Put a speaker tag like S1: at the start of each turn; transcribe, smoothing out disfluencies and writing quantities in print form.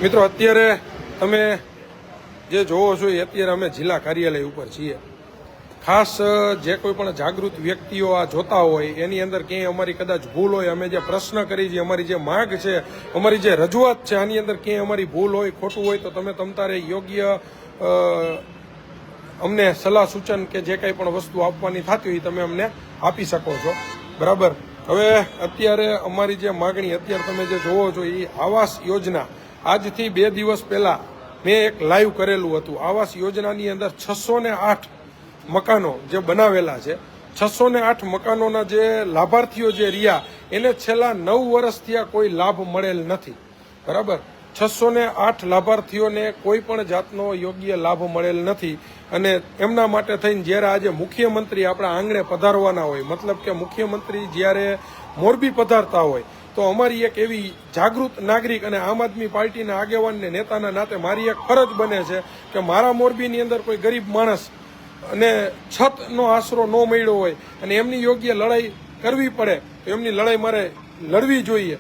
S1: મિત્રો, અત્યારે તમે જે જોવો છો એ અત્યારે અમે જિલ્લા કાર્યાલય ઉપર છીએ. ખાસ જે કોઈ પણ જાગૃત વ્યક્તિઓ આ જોતા હોય એની અંદર ક્યાંય અમારી કદાચ ભૂલ હોય, અમે જે પ્રશ્ન કરી છે, અમારી જે માંગ છે, અમારી જે રજૂઆત છે, આની અંદર ક્યાંય અમારી ભૂલ હોય, ખોટું હોય તો તમે તમતારે યોગ્ય અમને સલાહ સૂચન કે જે કંઈ પણ વસ્તુ આપવાની થતી હોય તમે અમને આપી શકો છો. બરાબર. હવે અત્યારે અમારી જે માગણી અત્યારે તમે જે જોવો છો એ આવાસ યોજના, આજથી 2 દિવસ પહેલા મેં એક લાઈવ કરેલું હતું. આવાસ યોજનાની અંદર 608 મકાનો જે બનાવેલા છે, 608 મકાનોના જે લાભાર્થીઓ જે રહ્યા એને છેલ્લા 9 વર્ષથી આ કોઈ લાભ મળેલ નથી. બરાબર. 608 લાભાર્થીઓને કોઈ પણ જાતનો યોગ્ય લાભ મળેલ નથી. અને એમના માટે થઈને જ્યારે આજે મુખ્યમંત્રી આપણા આંગણે પધારવાના હોય, મતલબ કે મુખ્યમંત્રી જ્યારે મોરબી પધારતા હોય, તો અમારી એક એવી જાગૃત નાગરિક અને આમ આદમી પાર્ટીના આગેવાનને નેતાના નાતે મારી એક ફરજ બને છે કે મારા મોરબીની અંદર કોઈ ગરીબ માણસ અને છતનો આશરો ન મળ્યો હોય અને એમની યોગ્ય લડાઈ કરવી પડે તો એમની લડાઈ મારે લડવી જોઈએ.